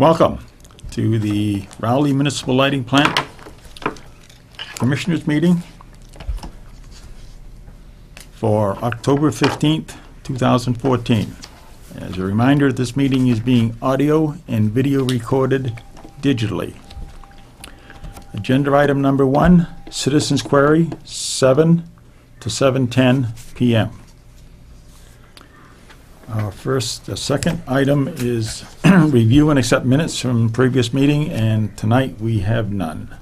Welcome to the Rowley Municipal Lighting Plant Commissioners Meeting for October 15th, 2014. As a reminder, this meeting is being audio and video recorded digitally. Agenda item number 1, Citizens Query, 7 to 7:10 p.m. Our second item is review and accept minutes from previous meeting, and tonight we have none.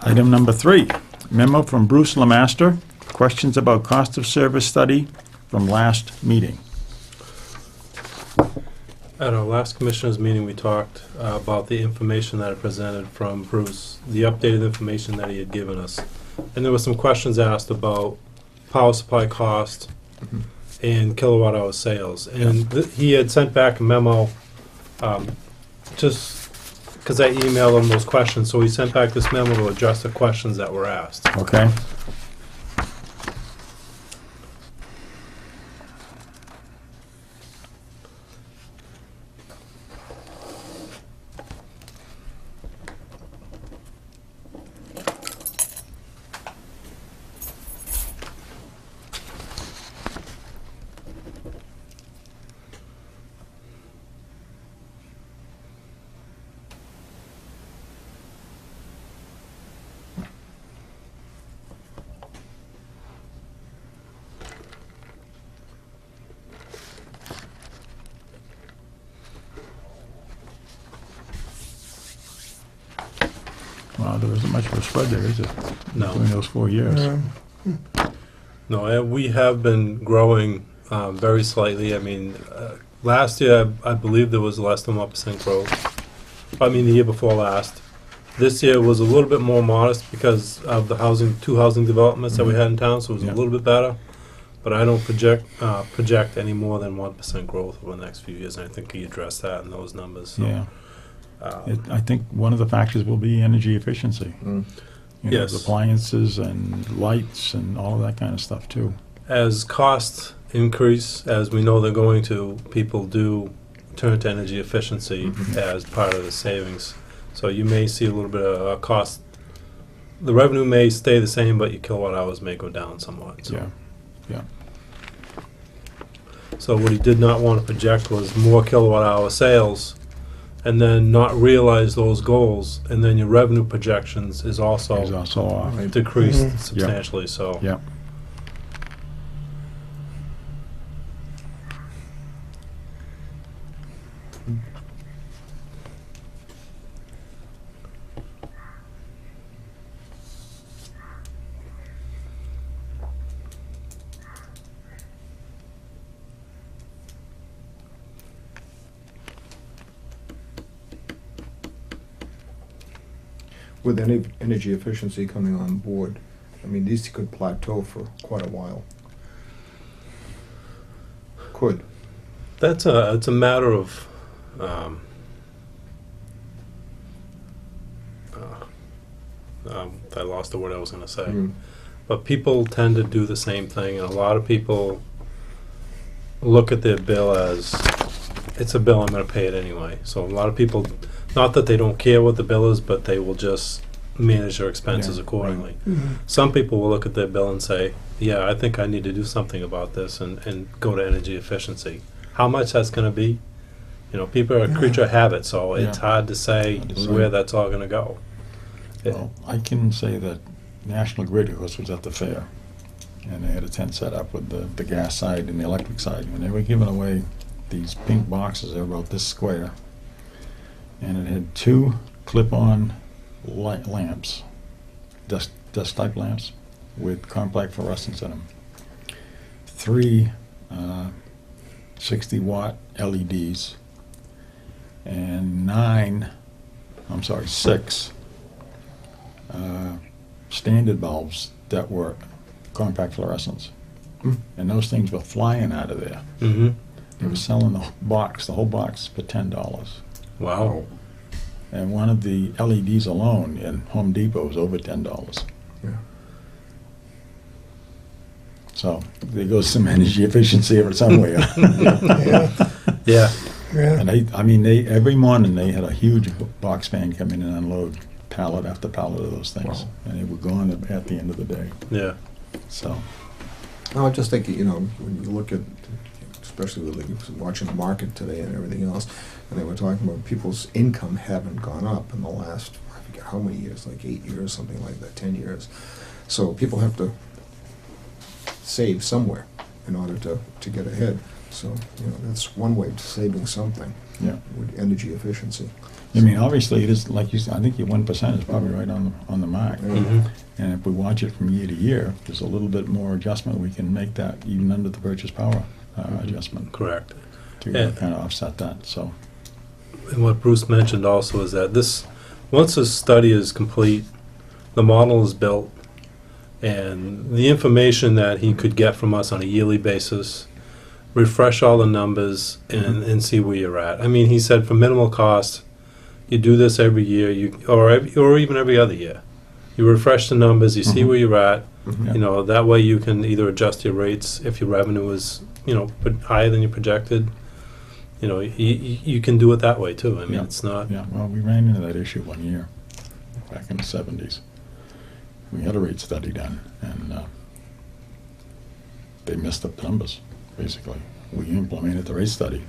Item number 3, memo from Bruce Lemaster, questions about cost of service study from last meeting. At our last commissioners meeting, we talked about the information that I presented from Bruce, the updated information that he had given us. And there were some questions asked about power supply cost and kilowatt hour sales. And he had sent back a memo just because I emailed him those questions. So he sent back this memo to address the questions that were asked. Okay. Well, there isn't much of a spread there, is it? No. Between those 4 years. No, we have been growing very slightly. I mean, last year I believe there was less than 1% growth. I mean, the year before last. This year was a little bit more modest because of the two housing developments that we had in town, so it was a little bit better. But I don't project any more than 1% growth over the next few years, and I think he addressed that in those numbers. So, Yeah. I think one of the factors will be energy efficiency. You know, Yes. appliances and lights and all of that kind of stuff too. As costs increase, as we know they're going to, people do turn to energy efficiency as part of the savings. So you may see a little bit of a cost. The revenue may stay the same, but your kilowatt hours may go down somewhat. So. Yeah. So what he did not want to project was more kilowatt hour sales and then not realize those goals, and then your revenue projections is also It's also off. decreased substantially. So. Yeah. With any energy efficiency coming on board, I mean, these could plateau for quite a while. Could. It's a matter of I lost the word I was going to say. But people tend to do the same thing, and a lot of people look at their bill as it's a bill, I'm going to pay it anyway. So a lot of people, not that they don't care what the bill is, but they will just manage their expenses accordingly. Some people will look at their bill and say, yeah, I think I need to do something about this, and go to energy efficiency. How much that's going to be, you know, people are a creature of habit, so it's hard to say where that's all going to go. Well, I can say that National Grid, of course, was at the fair, and they had a tent set up with the gas side and the electric side, and they were giving away these pink boxes. They were about this square, and it had 2 clip-on light lamps, dust-type lamps, with compact fluorescents in them. 3 60-watt LEDs, and 6 standard bulbs that were compact fluorescents. And those things were flying out of there. They were selling the whole box for $10. Wow. And one of the LEDs alone in Home Depot is over $10. Yeah. So there goes some energy efficiency or somewhere. Yeah, Yeah, yeah. And every morning they had a huge box van come in and unload pallet after pallet of those things. Wow. And they were gone at the end of the day. yeah, So, No, I just think, you know, when you look at, especially with watching the market today and everything else, and they were talking about people's income haven't gone up in the last, I forget how many years, like 8 years, something like that, 10 years. So people have to save somewhere in order to get ahead. So, you know, that's one way to saving something yeah. with energy efficiency. I mean, obviously it is, like you said, I think your 1% is probably right on the mark. Yeah. hmm And if we watch it from year to year, there's a little bit more adjustment. We can make that even under the purchase power adjustment correct. to Yeah. kind of offset that. So, And what Bruce mentioned also is that once this study is complete, the model is built, and the information that he could get from us on a yearly basis, refresh all the numbers and see where you're at. I mean, he said for minimal cost, you do this every year, or even every other year. You refresh the numbers, you see Mhm. where you're at. Mhm. You know, that way you can either adjust your rates if your revenue is, higher than you projected. You know, you can do it that way too. I mean, Yeah. it's not. yeah, well, we ran into that issue one year back in the 70s. We had a rate study done, and they messed up the numbers, basically. We implemented the rate study.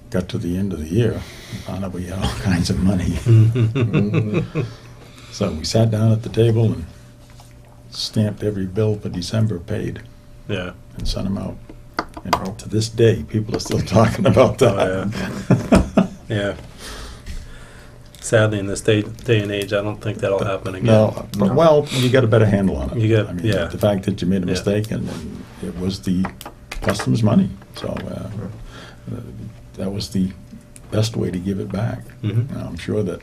Got to the end of the year, found out we had all kinds of money. Mhm. So we sat down at the table and stamped every bill for December paid Yeah. and sent them out. And to this day, people are still talking about that. Oh, Yeah. Sadly, in this day and age, I don't think that'll happen again. No, but, No. well, you got a better handle on it. You got- I mean, yeah. the fact that you made a Yeah. mistake and it was the customer's money. So that was the best way to give it back. Mhm. Now, I'm sure that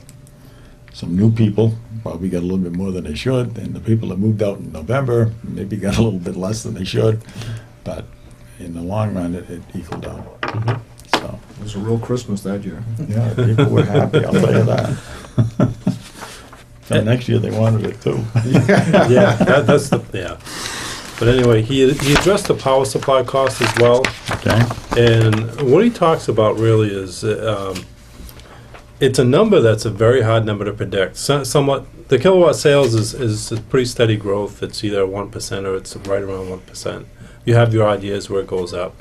some new people probably got a little bit more than they should, and the people that moved out in November maybe got a little bit less than they should. But in the long run, it equaled out. Mhm. So, It was a real Christmas that year. yeah, people were happy, I'll tell you that. And next year, they wanted it too. Yeah, that's the, yeah. But anyway, he addressed the power supply cost as well. Okay, And what he talks about really is, it's a number that's a very hard number to predict. Somewhat, the kilowatt sales is a pretty steady growth. It's either 1% or it's right around 1%. You have your ideas where it goes up.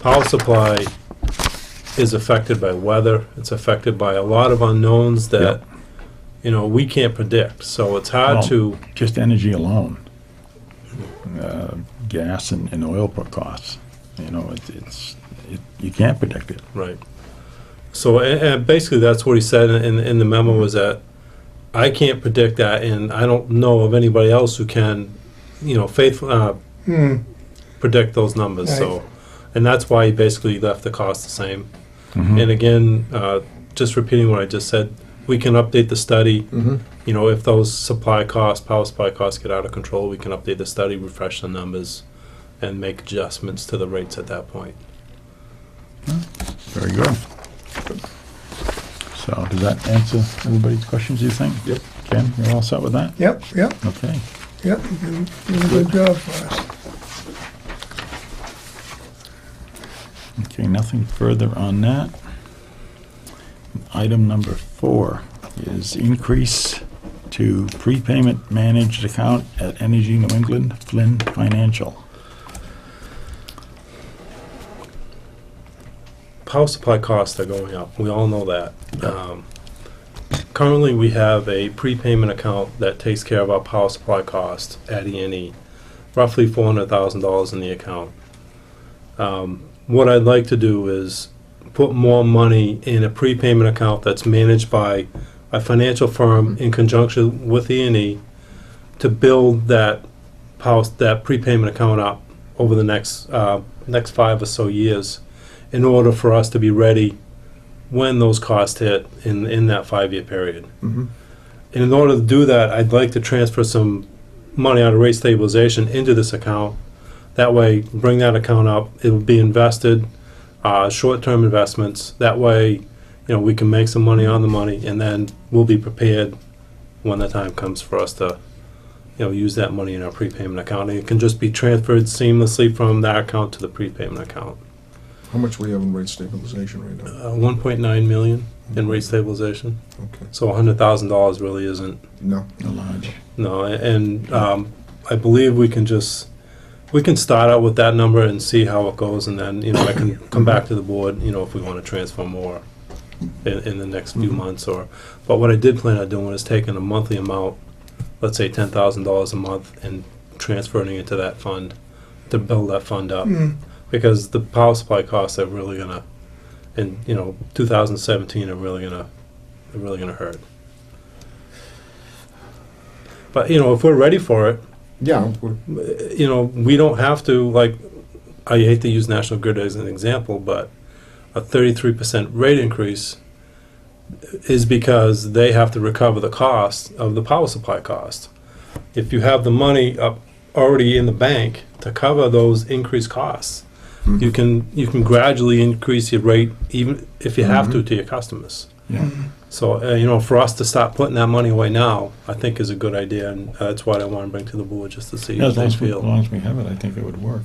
Power supply is affected by weather. It's affected by a lot of unknowns that, we can't predict. So it's hard Well, to, just energy alone, gas and oil costs. You can't predict it. right. So, and basically that's what he said in the memo was that I can't predict that, and I don't know of anybody else who can, predict those numbers. Right. So, and that's why he basically left the cost the same. Mhm. And again, just repeating what I just said, we can update the study. Mm-hmm. If those power supply costs get out of control, we can update the study, refresh the numbers, and make adjustments to the rates at that point. Very good. So does that answer everybody's questions, you think? Yep. Ken, you're all set with that? Yep, yep, Okay. yep, you're doing a good job for us. Okay, nothing further on that. Item number 4 is increase to prepayment managed account at Energy New England, Flynn Financial. Power supply costs are going up. We all know that. Currently, we have a prepayment account that takes care of our power supply cost at E&E, roughly $400,000 in the account. What I'd like to do is put more money in a prepayment account that's managed by a financial firm in conjunction with E&E to build that prepayment account up over the next 5 or so years, in order for us to be ready when those costs hit in that 5-year period. Mm-hmm. And in order to do that, I'd like to transfer some money out of rate stabilization into this account. That way, bring that account up, it will be invested, short-term investments. That way, we can make some money on the money, and then we'll be prepared when the time comes for us to use that money in our prepayment account. And it can just be transferred seamlessly from that account to the prepayment account. How much we have in rate stabilization right now? 1.9 million in rate stabilization. Okay. So $100,000 really isn't. No. No large. No, and I believe we can start out with that number and see how it goes, and then, I can come back to the board, if we want to transfer more in the next few months. But what I did plan on doing is taking a monthly amount, let's say $10,000 a month, and transferring it into that fund to build that fund up. Because the power supply costs are really gonna, in 2017, are really gonna hurt. But if we're ready for it, Yeah. we don't have to, like, I hate to use National Grid as an example, but a 33% rate increase is because they have to recover the cost of the power supply cost. If you have the money up already in the bank to cover those increased costs, you can gradually increase your rate, even if you have to your customers. Yeah. So, for us to start putting that money away now, I think is a good idea, and that's what I want to bring to the board, just to see Yeah, how as they long feel. as we have it, I think it would work.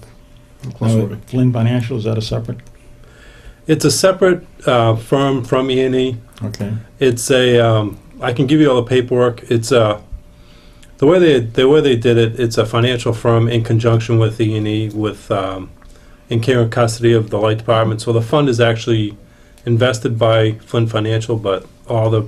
Plus Now, we're- Flynn Financial, is that a separate? It's a separate firm from E&E. Okay. It's I can give you all the paperwork. It's the way they did it. It's a financial firm in conjunction with E&E, with in care and custody of the light department. So the fund is actually invested by Flynn Financial, but all the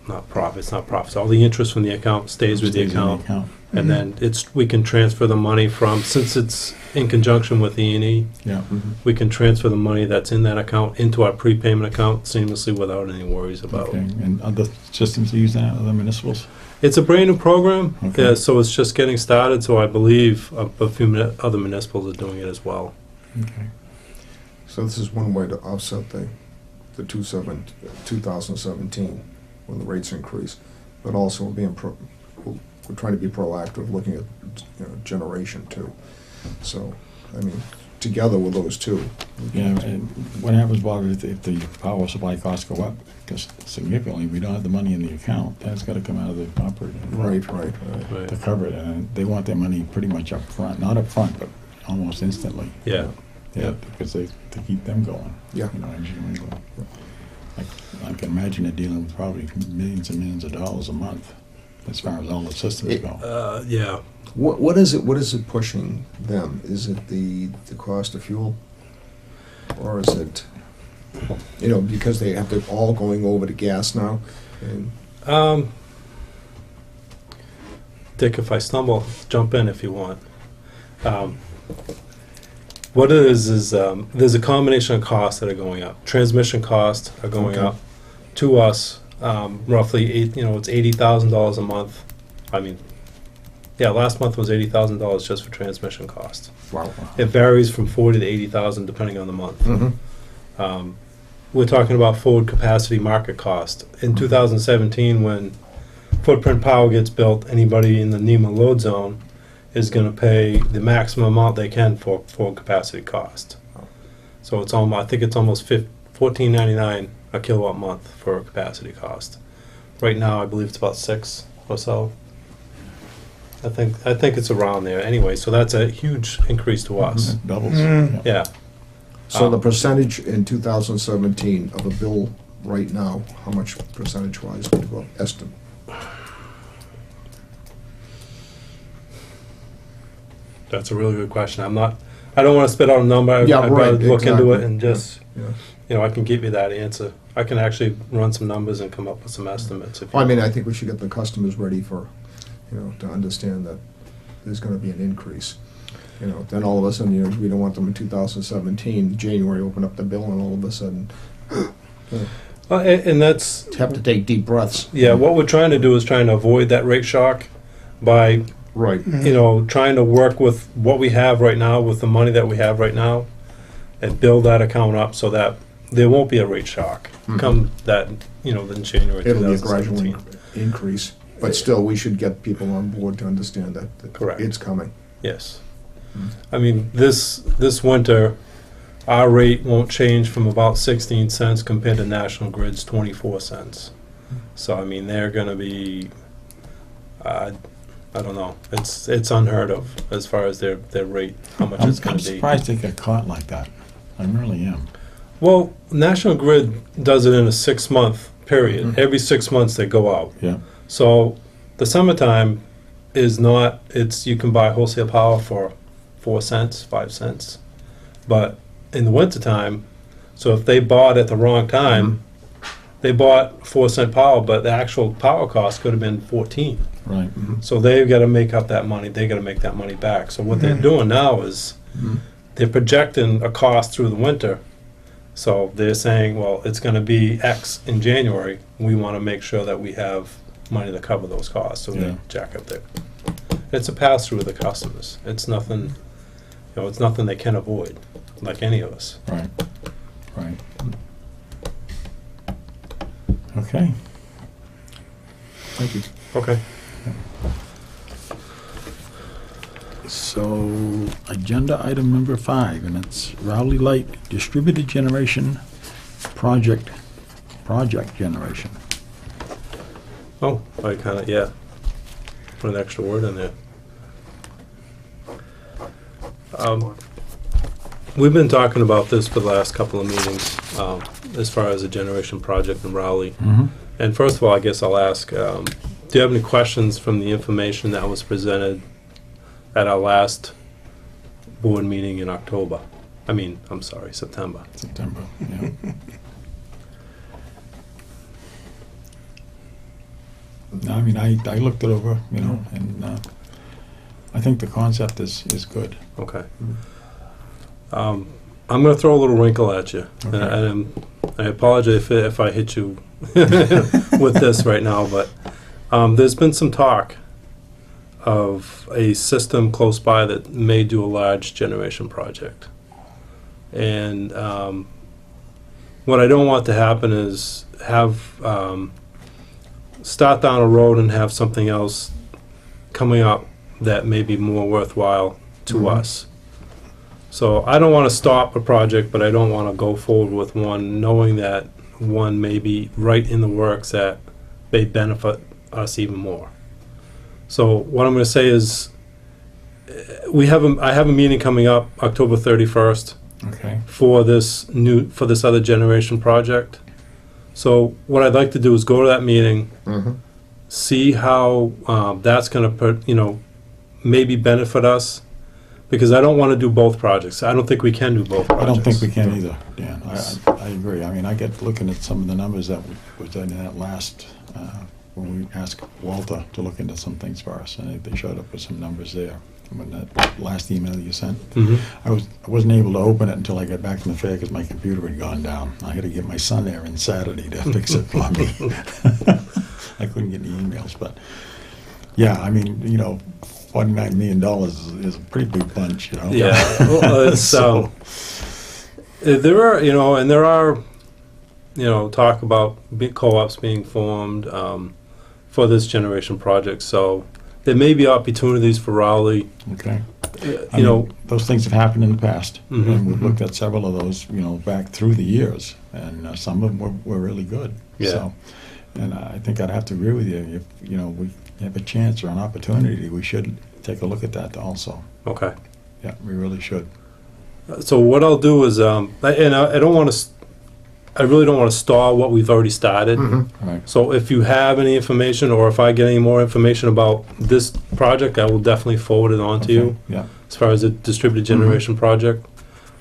not profits. All the interest from the account stays with the Stays in account, and then we can transfer the money from, since it's in conjunction with E&E. Yeah. We can transfer the money that's in that account into our prepayment account seamlessly without any worries about. Okay. And other systems are using that, other municipals? It's a brand new program, Okay. so it's just getting started. So I believe a few other municipals are doing it as well. Okay. So this is one way to offset the 2017 when the rates increase, but also we're trying to be proactive, looking at generation too. So, I mean, together with those two. Yeah, and what happens, Bob, if the power supply costs go up significantly, we don't have the money in the account, that's gotta come out of the operating. Right. To cover it, and they want their money pretty much up front, not up front, but almost instantly. Yeah. Yeah, because to keep them going. Yeah. Energy and going. I can imagine they're dealing with probably millions and millions of dollars a month, as far as all the systems go. Yeah. What is it pushing them? Is it the cost of fuel? Or is it, because they have to all going over to gas now? And Dick, if I stumble, jump in if you want. What it is there's a combination of costs that are going up. Transmission costs are going Okay. up to us, roughly it's $80,000 a month. I mean, yeah, last month was $80,000 just for transmission costs. wow. It varies from 40 to 80,000 depending on the month. Mm-hmm. We're talking about forward capacity market cost. In 2017, when Footprint Power gets built, anybody in the NEMA load zone is going to pay the maximum amount they can for forward capacity cost. So it's almost, I think it's almost $14.99 a kilowatt month for a capacity cost. Right now, I believe it's about 6 or so. I think it's around there anyway. So that's a huge increase to us. It doubles. Mm. Yeah. So the percentage in 2017 of a bill right now, how much percentage-wise would you go estimate? That's a really good question. I don't want to spit out a number. Yeah, I'd right, rather look into it exactly. and just, Yeah. I can give you that answer. I can actually run some numbers and come up with some estimates. If you I mean, I think we should get the customers ready for, to understand that there's gonna be an increase. Then all of a sudden, we don't want them in 2017, January, open up the bill, and all of a sudden, and that's, have to take deep breaths. yeah, what we're trying to do is trying to avoid that rate shock by, Right. trying to work with what we have right now, with the money that we have right now, and build that account up so that there won't be a rate shock come that, in January It'll be a gradual 2017. increase, but still, we should get people on board to understand that Correct. it's coming. Yes. I mean, this winter, our rate won't change from about 16 cents compared to National Grid's 24 cents. So, I mean, they're going to be I don't know. It's unheard of as far as their rate, how much it's going I'm to be. surprised they get caught like that. I really am. Well, National Grid does it in a 6-month period. Mhm. Every 6 months they go out. Yeah. So the summertime is not, you can buy wholesale power for 4 cents, 5 cents. But in the wintertime, so if they bought at the wrong time, they bought 4-cent power, but the actual power cost could have been 14. Right. So they've got to make up that money. They got to make that money back. So what they're doing now is they're projecting a cost through the winter. So they're saying, well, it's going to be X in January. We want to make sure that we have money to cover those costs. So Yeah. they jack up there. It's a pass through with the customers. It's nothing, it's nothing they can avoid, like any of us. Right. Right. Okay. Thank you. Okay. So, agenda item number 5, and it's Rowley Light Distributed Generation Project Generation. Oh, I kind of, yeah. Put an extra word in there. We've been talking about this for the last couple of meetings, as far as a generation project in Rowley. Mm-hmm. And first of all, I guess I'll ask, do you have any questions from the information that was presented at our last board meeting in October? I'm sorry, September. September, yeah. I mean, I looked it over, and I think the concept is good. Okay. I'm going to throw a little wrinkle at you. Okay. And I apologize if I hit you with this right now, but there's been some talk of a system close by that may do a large generation project. And what I don't want to happen is have start down a road and have something else coming up that may be more worthwhile to us. So I don't want to stop a project, but I don't want to go forward with one knowing that one may be right in the works that may benefit us even more. So what I'm going to say is I have a meeting coming up October 31st Okay. for this other generation project. So what I'd like to do is go to that meeting, see how that's going to maybe benefit us, because I don't want to do both projects. I don't think we can do both projects. I don't think we can either, Dan. I agree. I mean, I get looking at some of the numbers that was in that last, when we asked Walter to look into some things for us, and they showed up with some numbers there. When that last email you sent, I wasn't able to open it until I got back from the fair because my computer had gone down. I had to get my son there on Saturday to fix it for me. I couldn't get the emails, but yeah, I mean, $49 million is a pretty big bunch, Yeah, well, it's, So- there are, talk about big co-ops being formed for this generation project. So there may be opportunities for Rowley. Okay. You know, Those things have happened in the past, Mhm. and we've looked at several of those, back through the years, and some of them were really good. Yeah. So, and I think I'd have to agree with you. If we have a chance or an opportunity, we should take a look at that also. okay. Yeah, we really should. So what I'll do is, I don't want to. I really don't want to stall what we've already started. All right. So if you have any information, or if I get any more information about this project, I will definitely forward it on to you. Yeah. As far as the distributed generation project.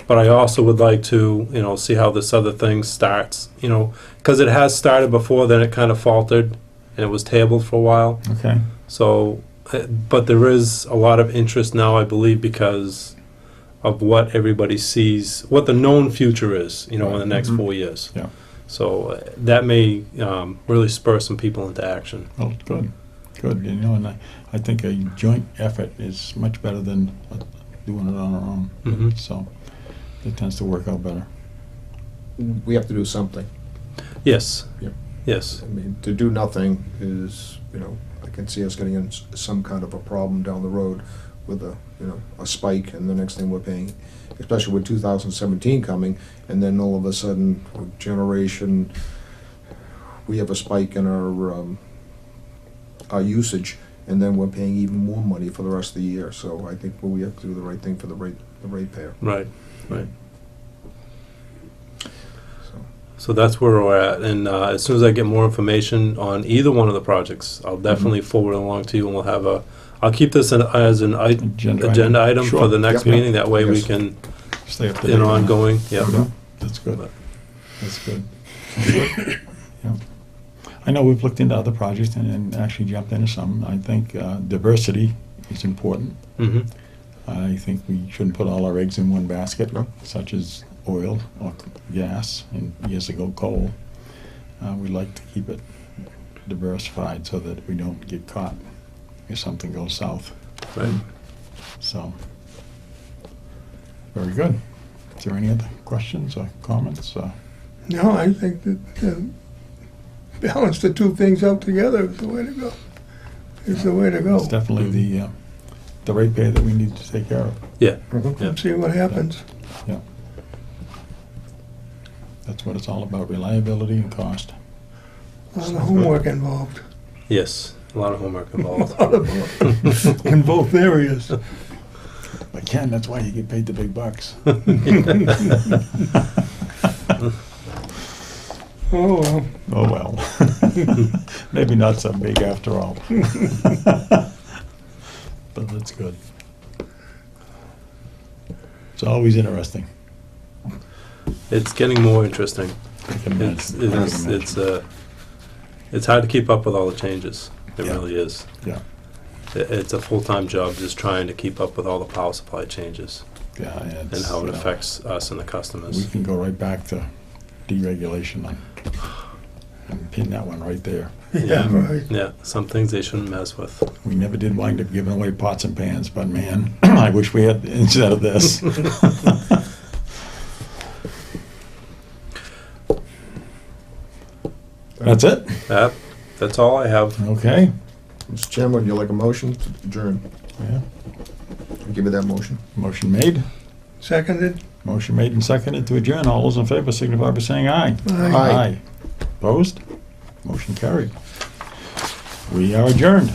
But I also would like to, see how this other thing starts, because it has started before, then it kind of faltered, and it was tabled for a while. Okay. So, but there is a lot of interest now, I believe, because of what everybody sees, what the known future is, in the next 4 years. Yeah. So that may really spur some people into action. Well, good. Good. And I think a joint effort is much better than doing it on our own. Mhm. So it tends to work out better. We have to do something. Yes. Yep. Yes. I mean, to do nothing is, I can see us getting in some kind of a problem down the road with a spike, and the next thing we're paying, especially with 2017 coming, and then all of a sudden, with generation, we have a spike in our usage, and then we're paying even more money for the rest of the year. So I think we have to do the right thing for the ratepayer. Right, right. So, So that's where we're at, and as soon as I get more information on either one of the projects, I'll definitely forward it along to you, and we'll have I'll keep this as an agenda item Sure. for the next Yep. meeting, that way we Yes. can, Stay up to date on it. ongoing, yeah. Mhm. That's good. That's good. Yeah. I know we've looked into other projects and actually jumped into some. I think diversity is important. Mm-hmm. I think we shouldn't put all our eggs in one basket, No. such as oil or gas, and years ago coal. We like to keep it diversified so that we don't get caught if something goes south. Right. So, very good. Is there any other questions or comments? No, I think that balance the two things out together is the way to go. Is the way to go. It's definitely the ratepayer that we need to take care of. Yeah, mhm. yeah. See what happens. Yeah. That's what it's all about, reliability and cost. A lot of homework involved. Yes, a lot of homework involved. In both areas. But Ken, that's why you get paid the big bucks. Oh, well. Oh, well. Maybe not so big after all. But that's good. It's always interesting. It's getting more interesting. I can imagine. It's, I can it's, imagine. it's hard to keep up with all the changes. It Yeah. really is. Yeah, It's a full-time job just trying to keep up with all the power supply changes yeah. and It's, how it you know, affects us and the We customers. can go right back to deregulation and pin that one right there. Yeah. Right. Yeah, some things they shouldn't mess with. We never did wind up giving away pots and pans, but man, I wish we had instead of this. That's it? That's all I have. Okay. Mr. Chairman, would you like a motion to adjourn? Yeah. I'll give you that motion. Motion made. Seconded? Motion made and seconded to adjourn. All those in favor signify by saying aye. Aye. Opposed? Motion carried. We are adjourned.